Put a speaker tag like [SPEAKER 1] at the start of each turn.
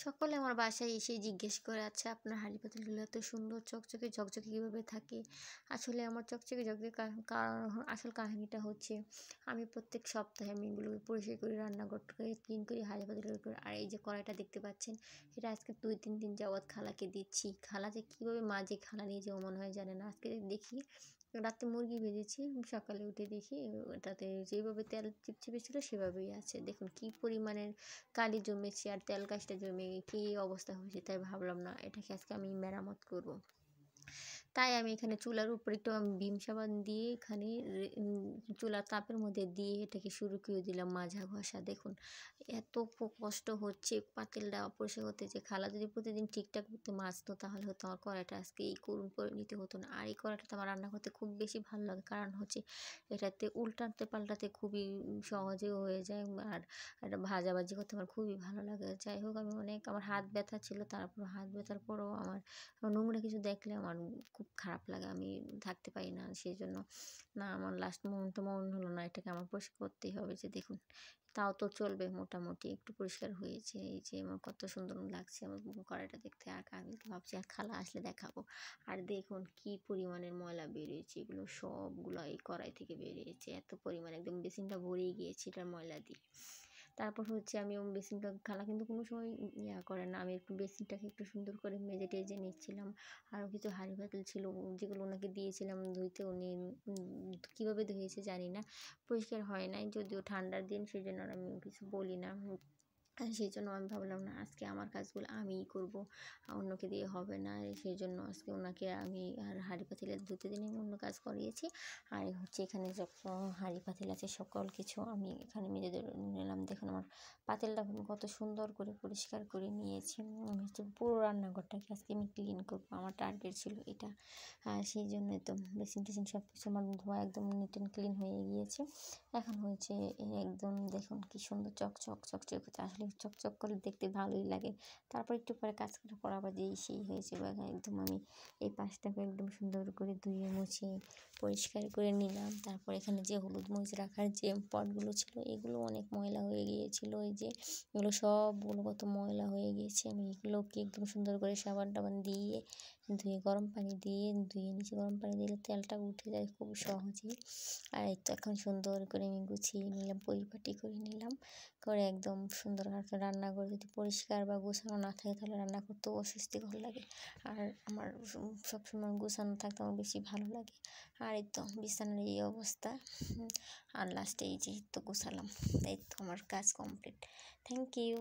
[SPEAKER 1] সকলে আমার বাসায় এসে জিজ্ঞেস করে, আচ্ছা আপনার হাঁড়ি পাতিলগুলো এত সুন্দর চকচকে ঝকঝকে কীভাবে থাকে? আসলে আমার চকচকে ঝকঝকে আসল কাহিনীটা হচ্ছে, আমি প্রত্যেক সপ্তাহে আমি এগুলো পরিষ্কার করি, রান্নাঘরটাকে ক্লিন করি, হাঁড়ি পাতিলগুলো করি। আর এই যে কড়াইটা দেখতে পাচ্ছেন, এটা আজকে ২-৩ দিন যাবৎ খালাকে দিচ্ছি। খালা যে কীভাবে মাজে, খালা নিজেও মনে হয় জানে না। আজকে দেখি রাতে মুরগি ভেজেছি, সকালে উঠে দেখি ওটাতে যেভাবে তেল চিপচিপে ছিল সেভাবেই আছে। দেখুন কী পরিমাণের কালি জমেছে আর তেল কাজটা জমে কী অবস্থা হয়েছে, তাই ভাবলাম না এটাকে আজকে আমি মেরামত করব। তাই আমি এখানে চুলার উপর একটু ভিম সাবান দিয়ে এখানে চুলার তাপের মধ্যে দিয়ে এটাকে শুরু করে দিলাম মাজা ঘষা। দেখুন এত কষ্ট হচ্ছে পাতিলটা পরিষ্কার করতে, যে খালা যদি প্রতিদিন ঠিকঠাক মতো মাজতো তাহলে হয়তো আমার কড়াইটা আজকে এই করুণ পরিণতি হতো না। আর এই কড়াইটাতে আমার রান্না করতে খুব বেশি ভালো লাগে, কারণ হচ্ছে এটাতে উল্টাতে পাল্টাতে খুবই সহজেও হয়ে যায়। আর এটা ভাজাভাজি করতে আমার খুবই ভালো লাগে। যাই হোক, আমি অনেক আমার হাত ব্যথা ছিল, তারপর হাত ব্যথার পরেও আমার নোংরা কিছু দেখলে আমার খুব খারাপ লাগে, আমি থাকতে পারি না। সেজন্য না, আমার লাস্ট মোমেন্টে মনে হলো না এটাকে আমার পরিষ্কার করতেই হবে। যে দেখুন তাও তো চলবে, মোটামুটি একটু পরিষ্কার হয়েছে। এই যে আমার কত সুন্দর লাগছে আমার কড়াইটা দেখতে। আর আমি তো ভাবছি আর খালা আসলে দেখাবো। আর দেখুন কি পরিমাণের ময়লা বেরিয়েছে, এগুলো সবগুলো এই কড়াই থেকে বেরিয়েছে। এত পরিমাণ একদম বেসিনটা ভরেই গিয়েছে এটার ময়লা দিয়ে। তারপর হচ্ছে আমি বেসিনটা, খালা কিন্তু কোনো সময় করে না, আমি একটু বেসিনটাকে একটু সুন্দর করে মেজে টেজে নিচ্ছিলাম। আরও কিছু হাঁড়ি পাতিল ছিল যেগুলো ওনাকে দিয়েছিলাম ধুইতে, উনি কীভাবে ধুয়েছে জানি না, পরিষ্কার হয় নাই, যদিও ঠান্ডার দিন সেজন্য আর আমি কিছু বলি না। সেই জন্য আমি ভাবলাম না আজকে আমার কাজগুলো আমিই করব, অন্যকে দিয়ে হবে না। সেই জন্য আজকে ওনাকে আমি আর হাঁড়ি পাতিলে ধুতে দিনে অন্য কাজ করিয়েছি। আর হচ্ছে এখানে যত হাঁড়ি পাতিল আছে সকল কিছু আমি এখানে মেজে নিলাম। দেখুন আমার পাতিলটা কত সুন্দর করে পরিষ্কার করে নিয়েছি। হচ্ছে পুরো রান্নাঘরটাকে আজকে আমি ক্লিন করবো, আমার টার্গেট ছিল এটা। আর সেই জন্যই তো বেসিন টেসিন সব কিছু আমার ধোয়া একদম নিট অ্যান্ড ক্লিন হয়ে গিয়েছে। এখন হচ্ছে একদম দেখুন কি সুন্দর চকচক চকচক হচ্ছে, আসলে চকচক করে দেখতে ভালোই লাগে। তারপর একটু পরে কাজ করার পর আবার যেই সেই হয়েছে একদম আমি এই পাশটাকে একদম সুন্দর করে ধুয়ে মুছে পরিষ্কার করে নিলাম। তারপর এখানে যে হলুদ মরিচ রাখার যে পটগুলো ছিল এগুলো অনেক ময়লা হয়ে গিয়েছিল, এই যে এগুলো সবগুলো কত ময়লা হয়ে গিয়েছে। আমি এগুলোকে একদম সুন্দর করে সাবান টাবান দিয়ে ধুয়ে গরম পানি দিয়ে ধুয়ে নিচে, গরম পানি দিলে তেলটা উঠে যায় খুব সহজেই। আর এই তো এখন সুন্দর করে আমি গুছিয়ে নিলাম, পরিপাটি করে নিলাম, করে একদম সুন্দর। আর রান্নাঘর যদি পরিষ্কার বা গোছানো না থাকে তাহলে রান্না করতেও অস্বস্তিকর লাগে। আর আমার সবসময় গোছানো থাকতে আমার বেশি ভালো লাগে। আর এই তো বিছানার এই অবস্থা, আর লাস্টে এই যে তো গোছালাম। এই তো আমার কাজ কমপ্লিট। Thank you.